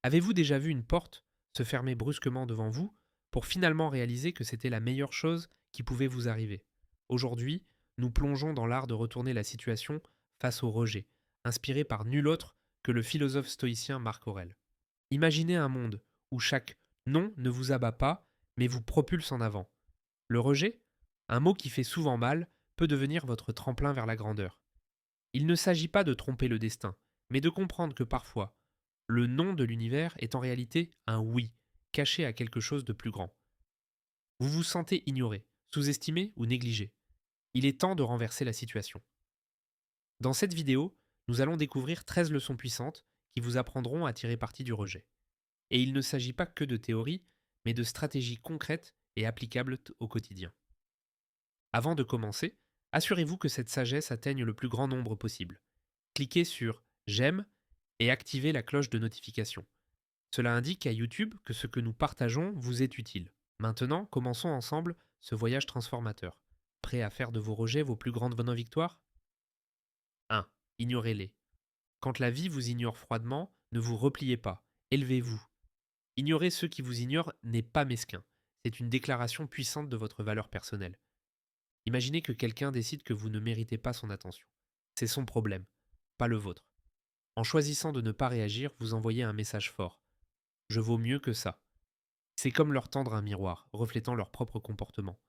Avez-vous déjà vu une porte se fermer brusquement devant vous pour finalement réaliser que c'était la meilleure chose qui pouvait vous arriver? Aujourd'hui, nous plongeons dans l'art de retourner la situation face au rejet, inspiré par nul autre que le philosophe stoïcien Marc Aurèle. Imaginez un monde où chaque non ne vous abat pas, mais vous propulse en avant. Le rejet, un mot qui fait souvent mal, peut devenir votre tremplin vers la grandeur. Il ne s'agit pas de tromper le destin, mais de comprendre que parfois, le non de l'univers est en réalité un oui, caché à quelque chose de plus grand. Vous vous sentez ignoré, sous-estimé ou négligé. Il est temps de renverser la situation. Dans cette vidéo, nous allons découvrir 13 leçons puissantes qui vous apprendront à tirer parti du rejet. Et il ne s'agit pas que de théorie, mais de stratégies concrètes et applicables au quotidien. Avant de commencer, assurez-vous que cette sagesse atteigne le plus grand nombre possible. Cliquez sur j'aime et activez la cloche de notification. Cela indique à YouTube que ce que nous partageons vous est utile. Maintenant, commençons ensemble ce voyage transformateur. Prêt à faire de vos rejets vos plus grandes bonnes victoires? 1. Ignorez-les. Quand la vie vous ignore froidement, ne vous repliez pas. Élevez-vous. Ignorer ceux qui vous ignorent n'est pas mesquin. C'est une déclaration puissante de votre valeur personnelle. Imaginez que quelqu'un décide que vous ne méritez pas son attention. C'est son problème, pas le vôtre. En choisissant de ne pas réagir, vous envoyez un message fort. Je vaux mieux que ça. C'est comme leur tendre un miroir, reflétant leur propre comportement.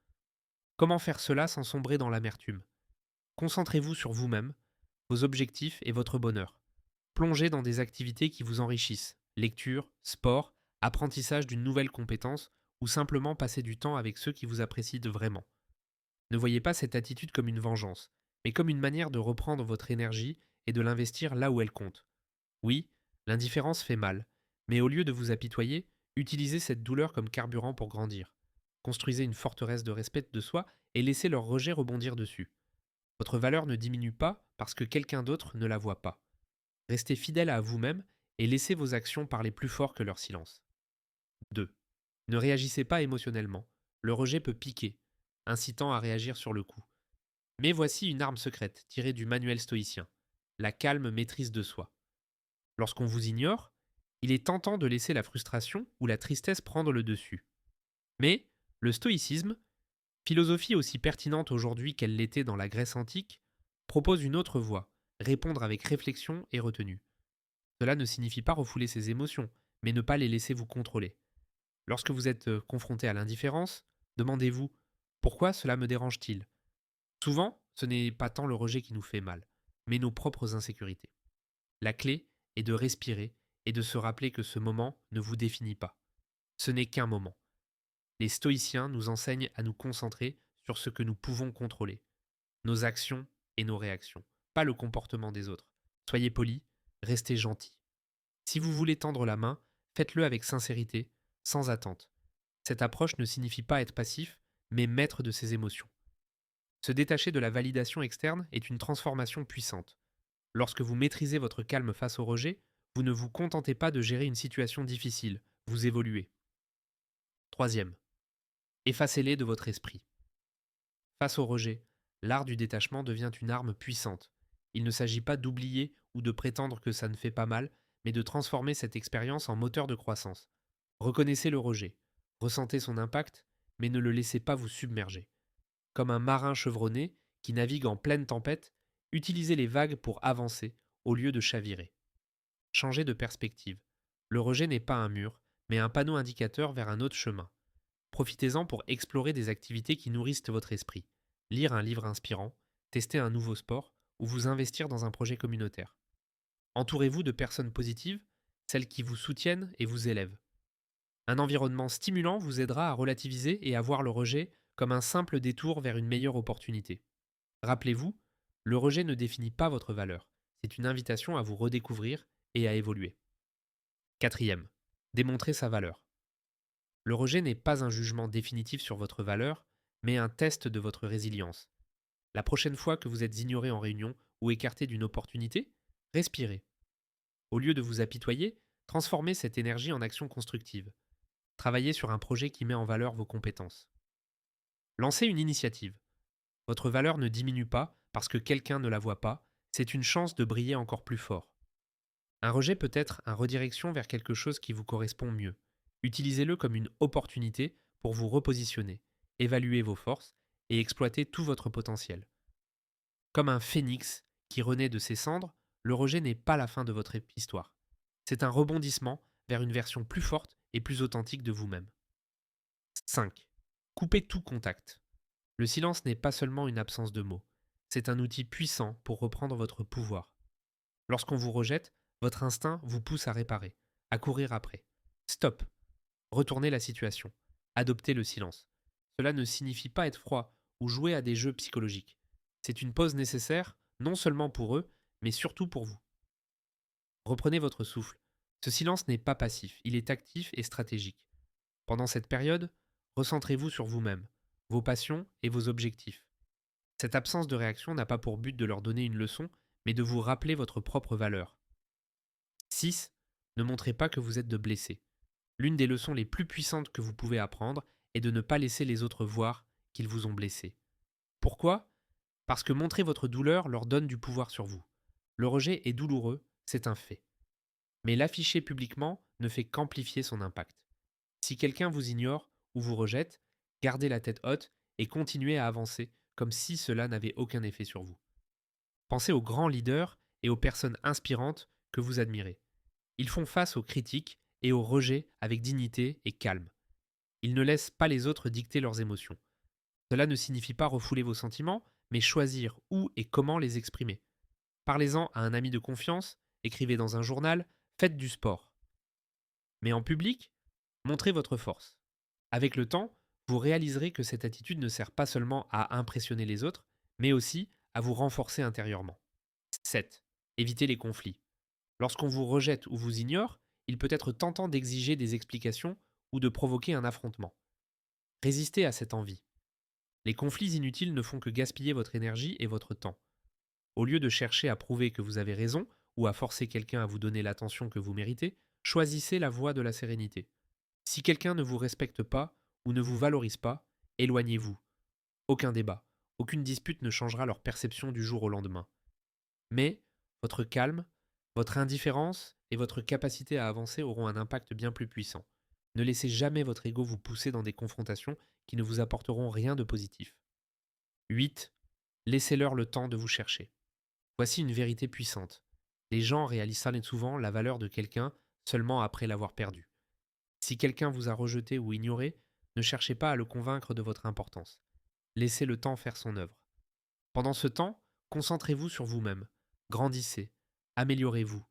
Comment faire cela sans sombrer dans l'amertume? Concentrez-vous sur vous-même, vos objectifs et votre bonheur. Plongez dans des activités qui vous enrichissent. Lecture, sport, apprentissage d'une nouvelle compétence ou simplement passer du temps avec ceux qui vous apprécient vraiment. Ne voyez pas cette attitude comme une vengeance, mais comme une manière de reprendre votre énergie et de l'investir là où elle compte. Oui, l'indifférence fait mal, mais au lieu de vous apitoyer, utilisez cette douleur comme carburant pour grandir. Construisez une forteresse de respect de soi et laissez leur rejet rebondir dessus. Votre valeur ne diminue pas parce que quelqu'un d'autre ne la voit pas. Restez fidèle à vous-même et laissez vos actions parler plus fort que leur silence. 2. Ne réagissez pas émotionnellement. Le rejet peut piquer, incitant à réagir sur le coup. Mais voici une arme secrète tirée du manuel stoïcien, la calme maîtrise de soi. Lorsqu'on vous ignore, il est tentant de laisser la frustration ou la tristesse prendre le dessus. Mais le stoïcisme, philosophie aussi pertinente aujourd'hui qu'elle l'était dans la Grèce antique, propose une autre voie, répondre avec réflexion et retenue. Cela ne signifie pas refouler ses émotions, mais ne pas les laisser vous contrôler. Lorsque vous êtes confronté à l'indifférence, demandez-vous pourquoi cela me dérange-t-il? Souvent, ce n'est pas tant le rejet qui nous fait mal, mais nos propres insécurités. La clé est de respirer et de se rappeler que ce moment ne vous définit pas. Ce n'est qu'un moment. Les stoïciens nous enseignent à nous concentrer sur ce que nous pouvons contrôler, nos actions et nos réactions, pas le comportement des autres. Soyez polis, restez gentils. Si vous voulez tendre la main, faites-le avec sincérité, sans attente. Cette approche ne signifie pas être passif, mais maître de ses émotions. Se détacher de la validation externe est une transformation puissante. Lorsque vous maîtrisez votre calme face au rejet, vous ne vous contentez pas de gérer une situation difficile, vous évoluez. Troisième, effacez-les de votre esprit. Face au rejet, l'art du détachement devient une arme puissante. Il ne s'agit pas d'oublier ou de prétendre que ça ne fait pas mal, mais de transformer cette expérience en moteur de croissance. Reconnaissez le rejet, ressentez son impact, mais ne le laissez pas vous submerger. Comme un marin chevronné qui navigue en pleine tempête, utilisez les vagues pour avancer au lieu de chavirer. Changez de perspective. Le rejet n'est pas un mur, mais un panneau indicateur vers un autre chemin. Profitez-en pour explorer des activités qui nourrissent votre esprit. Lire un livre inspirant, tester un nouveau sport ou vous investir dans un projet communautaire. Entourez-vous de personnes positives, celles qui vous soutiennent et vous élèvent. Un environnement stimulant vous aidera à relativiser et à voir le rejet comme un simple détour vers une meilleure opportunité. Rappelez-vous, le rejet ne définit pas votre valeur. C'est une invitation à vous redécouvrir et à évoluer. Quatrième, démontrer sa valeur. Le rejet n'est pas un jugement définitif sur votre valeur, mais un test de votre résilience. La prochaine fois que vous êtes ignoré en réunion ou écarté d'une opportunité, respirez. Au lieu de vous apitoyer, transformez cette énergie en action constructive. Travaillez sur un projet qui met en valeur vos compétences. Lancez une initiative. Votre valeur ne diminue pas parce que quelqu'un ne la voit pas, c'est une chance de briller encore plus fort. Un rejet peut être un redirection vers quelque chose qui vous correspond mieux. Utilisez-le comme une opportunité pour vous repositionner, évaluer vos forces et exploiter tout votre potentiel. Comme un phénix qui renaît de ses cendres, le rejet n'est pas la fin de votre histoire. C'est un rebondissement vers une version plus forte et plus authentique de vous-même. 5. Coupez tout contact. Le silence n'est pas seulement une absence de mots, c'est un outil puissant pour reprendre votre pouvoir. Lorsqu'on vous rejette, votre instinct vous pousse à réparer, à courir après. Stop. Retournez la situation. Adoptez le silence. Cela ne signifie pas être froid ou jouer à des jeux psychologiques. C'est une pause nécessaire, non seulement pour eux, mais surtout pour vous. Reprenez votre souffle. Ce silence n'est pas passif, il est actif et stratégique. Pendant cette période, recentrez-vous sur vous-même, vos passions et vos objectifs. Cette absence de réaction n'a pas pour but de leur donner une leçon, mais de vous rappeler votre propre valeur. 6. Ne montrez pas que vous êtes de blessé. L'une des leçons les plus puissantes que vous pouvez apprendre est de ne pas laisser les autres voir qu'ils vous ont blessé. Pourquoi ? Parce que montrer votre douleur leur donne du pouvoir sur vous. Le rejet est douloureux, c'est un fait. Mais l'afficher publiquement ne fait qu'amplifier son impact. Si quelqu'un vous ignore ou vous rejette, gardez la tête haute et continuez à avancer comme si cela n'avait aucun effet sur vous. Pensez aux grands leaders et aux personnes inspirantes que vous admirez. Ils font face aux critiques et aux rejets avec dignité et calme. Ils ne laissent pas les autres dicter leurs émotions. Cela ne signifie pas refouler vos sentiments, mais choisir où et comment les exprimer. Parlez-en à un ami de confiance, écrivez dans un journal, faites du sport. Mais en public, montrez votre force. Avec le temps, vous réaliserez que cette attitude ne sert pas seulement à impressionner les autres, mais aussi à vous renforcer intérieurement. 7. Évitez les conflits. Lorsqu'on vous rejette ou vous ignore, il peut être tentant d'exiger des explications ou de provoquer un affrontement. Résistez à cette envie. Les conflits inutiles ne font que gaspiller votre énergie et votre temps. Au lieu de chercher à prouver que vous avez raison ou à forcer quelqu'un à vous donner l'attention que vous méritez, choisissez la voie de la sérénité. Si quelqu'un ne vous respecte pas ou ne vous valorise pas, éloignez-vous. Aucun débat, aucune dispute ne changera leur perception du jour au lendemain. Mais votre calme, votre indifférence et votre capacité à avancer auront un impact bien plus puissant. Ne laissez jamais votre ego vous pousser dans des confrontations qui ne vous apporteront rien de positif. 8. Laissez-leur le temps de vous chercher. Voici une vérité puissante. Les gens réalisent souvent la valeur de quelqu'un seulement après l'avoir perdu. Si quelqu'un vous a rejeté ou ignoré, ne cherchez pas à le convaincre de votre importance. Laissez le temps faire son œuvre. Pendant ce temps, concentrez-vous sur vous-même. Grandissez. Améliorez-vous.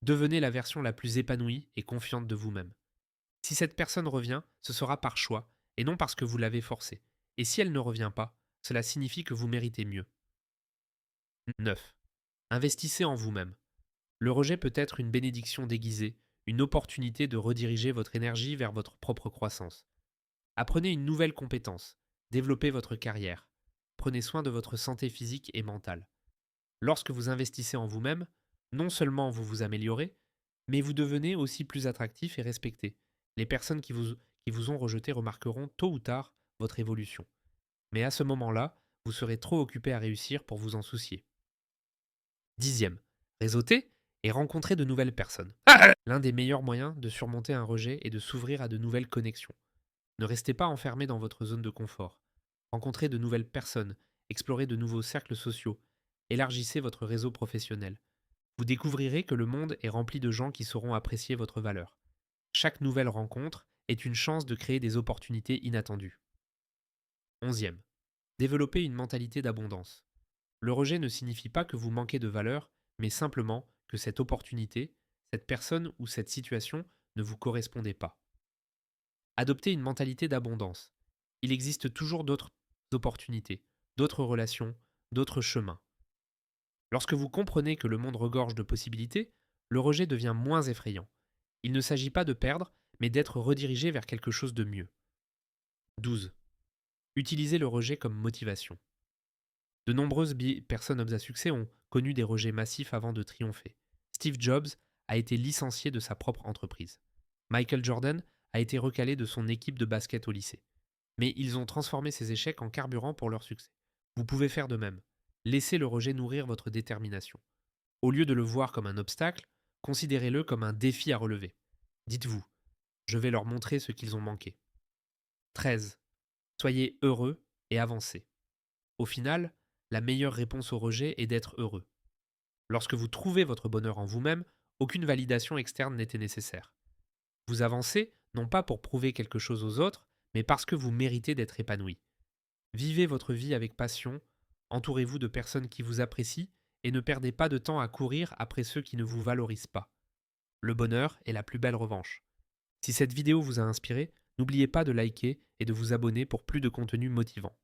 Devenez la version la plus épanouie et confiante de vous-même. Si cette personne revient, ce sera par choix, et non parce que vous l'avez forcée. Et si elle ne revient pas, cela signifie que vous méritez mieux. 9. Investissez en vous-même. Le rejet peut être une bénédiction déguisée, une opportunité de rediriger votre énergie vers votre propre croissance. Apprenez une nouvelle compétence, développez votre carrière, prenez soin de votre santé physique et mentale. Lorsque vous investissez en vous-même, non seulement vous vous améliorez, mais vous devenez aussi plus attractif et respecté. Les personnes qui vous ont rejeté remarqueront tôt ou tard votre évolution. Mais à ce moment-là, vous serez trop occupé à réussir pour vous en soucier. 10e. Réseauter et rencontrer de nouvelles personnes. L'un des meilleurs moyens de surmonter un rejet est de s'ouvrir à de nouvelles connexions. Ne restez pas enfermé dans votre zone de confort. Rencontrez de nouvelles personnes, explorez de nouveaux cercles sociaux, élargissez votre réseau professionnel. Vous découvrirez que le monde est rempli de gens qui sauront apprécier votre valeur. Chaque nouvelle rencontre est une chance de créer des opportunités inattendues. 11e. Développez une mentalité d'abondance. Le rejet ne signifie pas que vous manquez de valeur, mais simplement que cette opportunité, cette personne ou cette situation ne vous correspondait pas. Adoptez une mentalité d'abondance. Il existe toujours d'autres opportunités, d'autres relations, d'autres chemins. Lorsque vous comprenez que le monde regorge de possibilités, le rejet devient moins effrayant. Il ne s'agit pas de perdre, mais d'être redirigé vers quelque chose de mieux. 12. Utilisez le rejet comme motivation. De nombreuses personnes à succès ont connu des rejets massifs avant de triompher. Steve Jobs a été licencié de sa propre entreprise. Michael Jordan a été recalé de son équipe de basket au lycée. Mais ils ont transformé ces échecs en carburant pour leur succès. Vous pouvez faire de même. Laissez le rejet nourrir votre détermination. Au lieu de le voir comme un obstacle, Considérez-le comme un défi à relever. Dites-vous, je vais leur montrer ce qu'ils ont manqué. 13. Soyez heureux et avancez. Au final, la meilleure réponse au rejet est d'être heureux. Lorsque vous trouvez votre bonheur en vous-même, aucune validation externe n'était nécessaire. Vous avancez non pas pour prouver quelque chose aux autres, mais parce que vous méritez d'être épanoui. Vivez votre vie avec passion, entourez-vous de personnes qui vous apprécient et ne perdez pas de temps à courir après ceux qui ne vous valorisent pas. Le bonheur est la plus belle revanche. Si cette vidéo vous a inspiré, n'oubliez pas de liker et de vous abonner pour plus de contenu motivant.